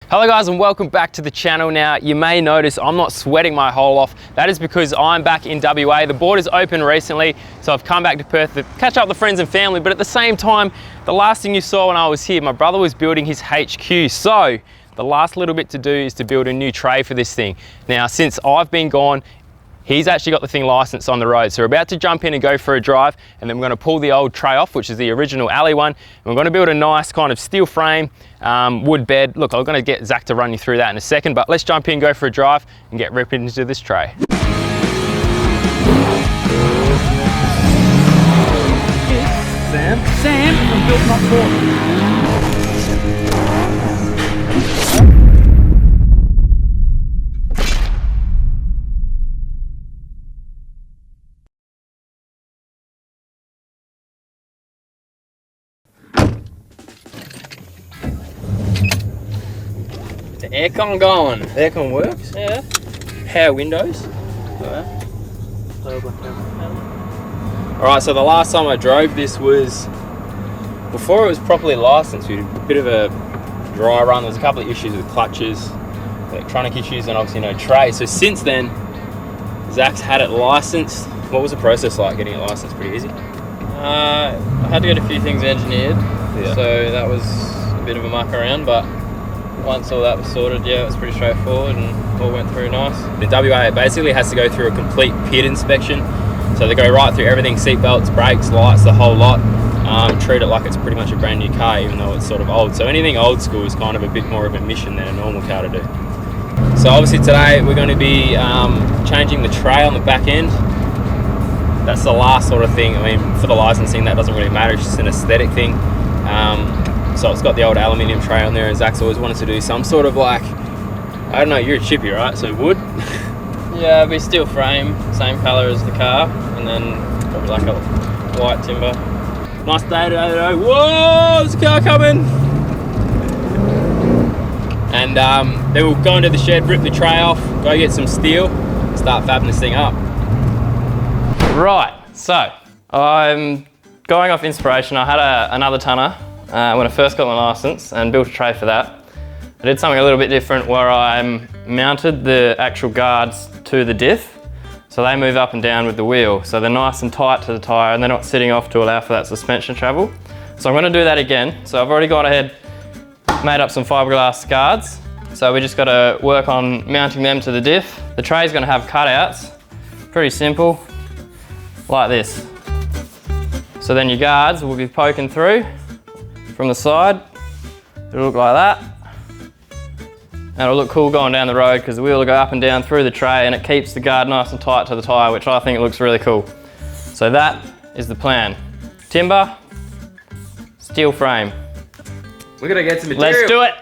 Hello guys and welcome back to the channel. Now you may notice I'm not sweating my hole off. That is because I'm back in WA. The borders opened recently, so I've come back to Perth to catch up with friends and family, but at the same time, the last thing you saw when I was here, my brother was building his HQ. So the last little bit to do is to build a new tray for this thing. Now since I've been gone, he's actually got the thing licensed on the road. So we're about to jump in and go for a drive, and then we're going to pull the old tray off, which is the original alley one. And we're going to build a nice kind of steel frame, wood bed. Look, I'm going to get Zach to run you through that in a second, but let's jump in, go for a drive and get ripped into this tray. Sam from Built Not Bought. The aircon going. The aircon works? Yeah. Power windows. Alright, so the last time I drove this was before it was properly licensed. We did a bit of a dry run. There's a couple of issues with clutches, electronic issues, and obviously no tray. So since then, Zach's had it licensed. What was the process like getting it licensed? Pretty easy? I had to get a few things engineered, so that was a bit of a muck around, but once all that was sorted, yeah, it was pretty straightforward and all went through nice. In WA, it basically has to go through a complete pit inspection. So they go right through everything, seatbelts, brakes, lights, the whole lot. Treat it like it's pretty much a brand new car, even though it's sort of old. So anything old school is kind of a bit more of a mission than a normal car to do. So obviously today we're going to be changing the tray on the back end. That's the last sort of thing. I mean, for the licensing, that doesn't really matter. It's just an aesthetic thing. So it's got the old aluminium tray on there, and Zach's always wanted to do some sort of like, I don't know, you're a chippy, right? So wood? Yeah, it'll be steel frame, same colour as the car, and then probably like a white timber. Nice day today though. Whoa, there's a car coming! And then we'll go into the shed, rip the tray off, go get some steel, start fabbing this thing up. Right, so I'm going off inspiration. I had another tonner when I first got my license and built a tray for that. I did something a little bit different where I mounted the actual guards to the diff, so they move up and down with the wheel, so they're nice and tight to the tyre and they're not sitting off to allow for that suspension travel. So I'm going to do that again. So I've already gone ahead, made up some fiberglass guards, so we just got to work on mounting them to the diff. The tray's going to have cutouts, pretty simple, like this. So then your guards will be poking through from the side. It'll look like that. And it'll look cool going down the road because the wheel will go up and down through the tray and it keeps the guard nice and tight to the tyre, which I think it looks really cool. So that is the plan. Timber, steel frame. We're gonna get some material. Let's do it.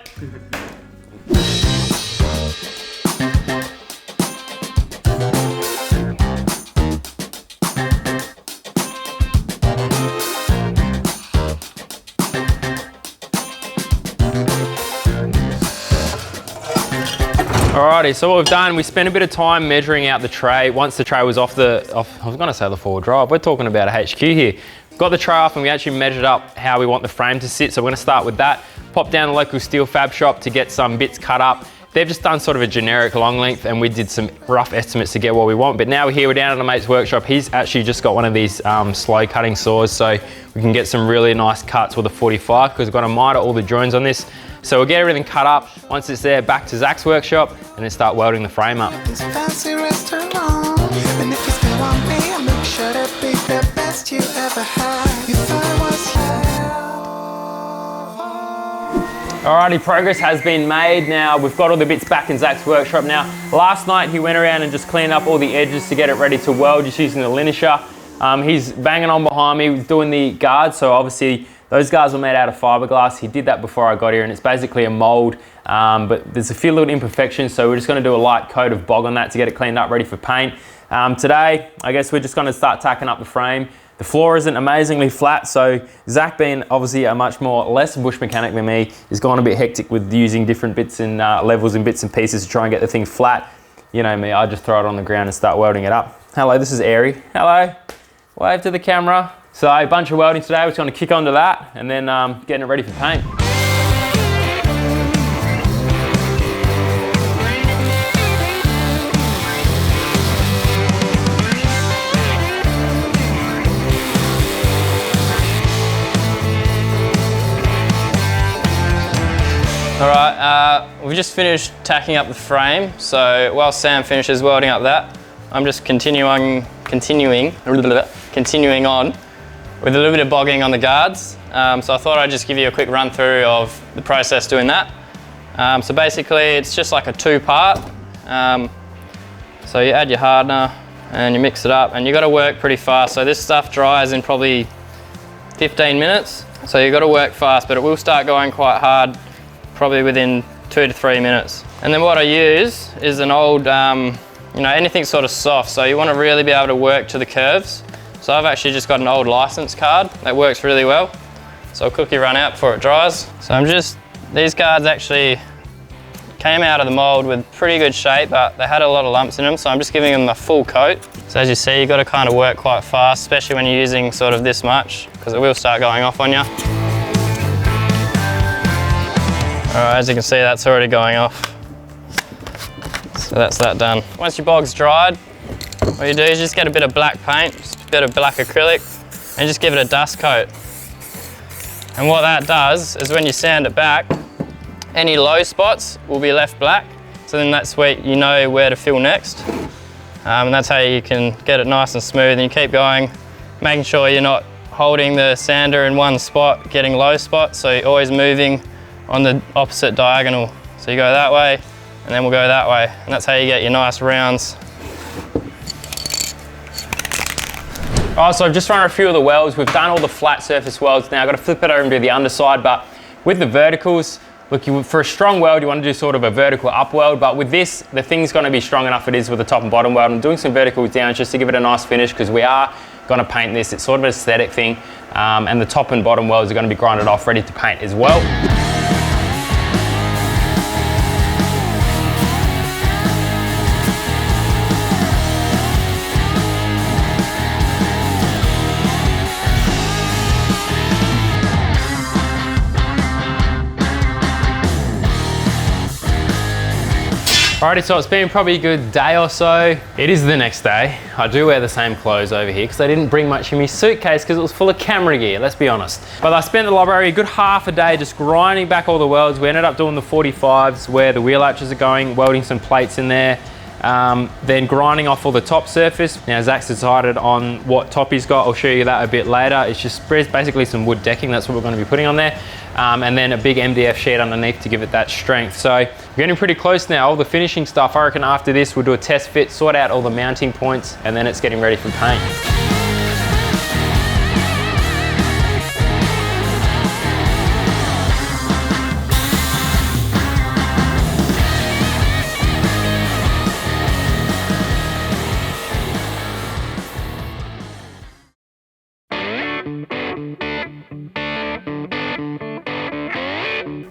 Alrighty, so what we've done, we spent a bit of time measuring out the tray. Once the tray was off I was gonna say the four-wheel drive, we're talking about a HQ here. Got the tray off and we actually measured up how we want the frame to sit, so we're gonna start with that. Pop down the local steel fab shop to get some bits cut up. They've just done sort of a generic long length and we did some rough estimates to get what we want, but now we're down at a mate's workshop. He's actually just got one of these slow cutting saws, so we can get some really nice cuts with a 45 because we've got to miter all the joins on this. So we'll get everything cut up. Once it's there, back to Zach's workshop and then start welding the frame up. Alrighty, progress has been made now. We've got all the bits back in Zach's workshop now. Last night he went around and just cleaned up all the edges to get it ready to weld just using the linisher. He's banging on behind me, doing the guards, so obviously those guards were made out of fiberglass. He did that before I got here and it's basically a mold, but there's a few little imperfections, so we're just gonna do a light coat of bog on that to get it cleaned up, ready for paint. Today, I guess we're just gonna start tacking up the frame. The floor isn't amazingly flat, so Zach, being obviously a much less bush mechanic than me, is gone a bit hectic with using different bits and levels and bits and pieces to try and get the thing flat. You know me, I just throw it on the ground and start welding it up. Hello, this is Airy. Hello, wave to the camera. So a bunch of welding today, we're just gonna kick onto that and then getting it ready for paint. right, we've just finished tacking up the frame. So while Sam finishes welding up that, I'm just continuing on with a little bit of bogging on the guards. So I thought I'd just give you a quick run through of the process doing that. So basically it's just like a two-part. So you add your hardener and you mix it up, and you got to work pretty fast. So this stuff dries in probably 15 minutes. So you got to work fast, but it will start going quite hard probably within 2 to 3 minutes. And then what I use is an old, anything sort of soft. So you want to really be able to work to the curves. So I've actually just got an old license card that works really well. So I'll quickly run out before it dries. So these guards actually came out of the mold with pretty good shape, but they had a lot of lumps in them. So I'm just giving them a full coat. So as you see, you've got to kind of work quite fast, especially when you're using sort of this much, because it will start going off on you. All right, as you can see, that's already going off. So that's that done. Once your bog's dried, what you do is just get a bit of black paint, just a bit of black acrylic, and just give it a dust coat. And what that does is when you sand it back, any low spots will be left black. So then that's where you know where to fill next. And that's how you can get it nice and smooth, and you keep going, making sure you're not holding the sander in one spot, getting low spots, so you're always moving on the opposite diagonal. So you go that way, and then we'll go that way, and that's how you get your nice rounds. All right, so I've just run a few of the welds. We've done all the flat surface welds now. I've got to flip it over and do the underside, but with the verticals, look, for a strong weld, you want to do sort of a vertical up weld, but with this, the thing's going to be strong enough it is with the top and bottom weld. I'm doing some verticals down just to give it a nice finish, because we are going to paint this. It's sort of an aesthetic thing, and the top and bottom welds are going to be grinded off, ready to paint as well. Alrighty, so it's been probably a good day or so. It is the next day. I do wear the same clothes over here because I didn't bring much in my suitcase because it was full of camera gear, let's be honest. But I spent the library a good half a day just grinding back all the welds. We ended up doing the 45s where the wheel arches are going, welding some plates in there, then grinding off all the top surface. Now Zach's decided on what top he's got. I'll show you that a bit later. It's just basically some wood decking. That's what we're going to be putting on there. And then a big MDF sheet underneath to give it that strength. So we're getting pretty close now. All the finishing stuff, I reckon after this we'll do a test fit, sort out all the mounting points, and then it's getting ready for paint.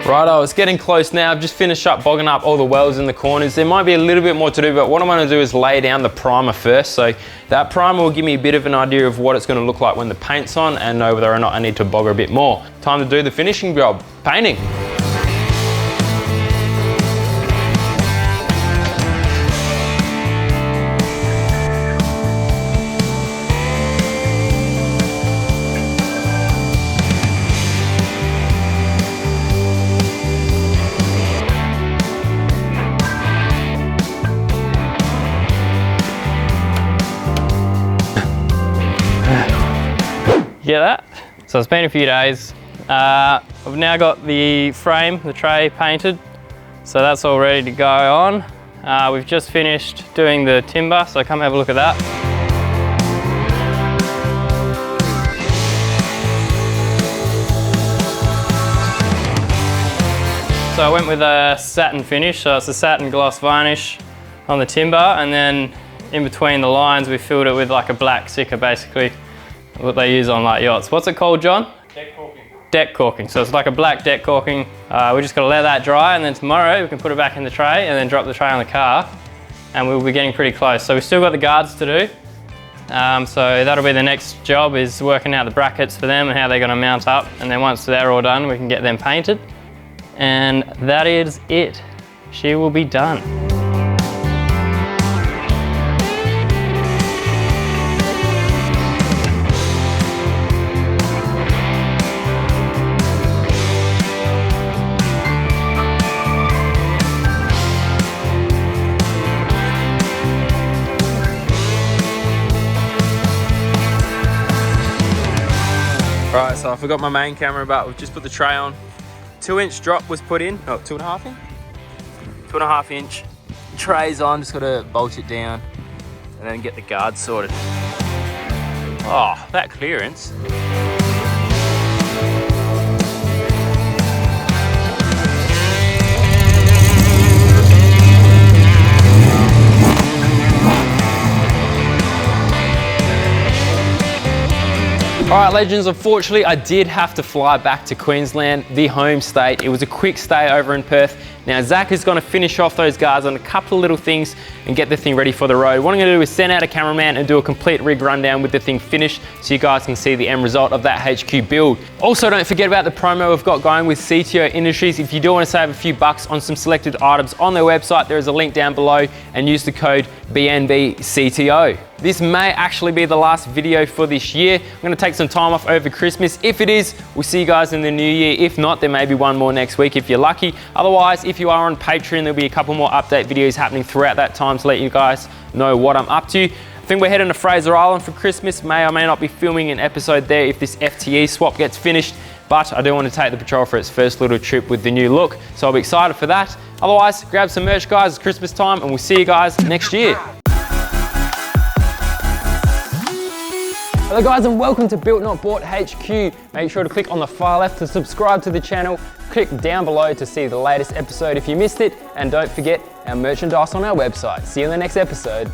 Righto, it's getting close now. I've just finished up bogging up all the welds in the corners. There might be a little bit more to do, but what I'm going to do is lay down the primer first. So that primer will give me a bit of an idea of what it's going to look like when the paint's on, and know whether or not I need to bogger a bit more. Time to do the finishing job, painting. Get that? So it's been a few days. I've now got the frame, the tray painted, so that's all ready to go on. We've just finished doing the timber, so come have a look at that. So I went with a satin finish, so it's a satin gloss varnish on the timber, and then in between the lines we filled it with like a black sticker, basically what they use on like yachts. What's it called, John? Deck caulking. Deck caulking. So it's like a black deck caulking. We just got to let that dry, and then tomorrow we can put it back in the tray and then drop the tray on the car, and we'll be getting pretty close. So we've still got the guards to do. So that'll be the next job, is working out the brackets for them and how they're going to mount up. And then once they're all done, we can get them painted. And that is it. She will be done. So I forgot my main camera, but we've just put the tray on. 2-inch drop was put in. Oh, 2.5 inch? 2.5 inch trays on. Just gotta bolt it down and then get the guards sorted. Oh, that clearance. All right, legends, unfortunately, I did have to fly back to Queensland, the home state. It was a quick stay over in Perth. Now, Zach is gonna finish off those guards on a couple of little things and get the thing ready for the road. What I'm gonna do is send out a cameraman and do a complete rig rundown with the thing finished so you guys can see the end result of that HQ build. Also, don't forget about the promo we've got going with CTO Industries. If you do wanna save a few bucks on some selected items on their website, there is a link down below, and use the code BNBCTO. This may actually be the last video for this year. I'm gonna take some time off over Christmas. If it is, we'll see you guys in the new year. If not, there may be one more next week if you're lucky. Otherwise, if you are on Patreon, there'll be a couple more update videos happening throughout that time to let you guys know what I'm up to. I think we're heading to Fraser Island for Christmas. May or may not be filming an episode there if this FTE swap gets finished, but I do want to take the Patrol for its first little trip with the new look, so I'll be excited for that. Otherwise, grab some merch, guys. It's Christmas time, and we'll see you guys next year. Hello guys, and welcome to Built Not Bought HQ. Make sure to click on the far left to subscribe to the channel. Click down below to see the latest episode if you missed it, and don't forget our merchandise on our website. See you in the next episode.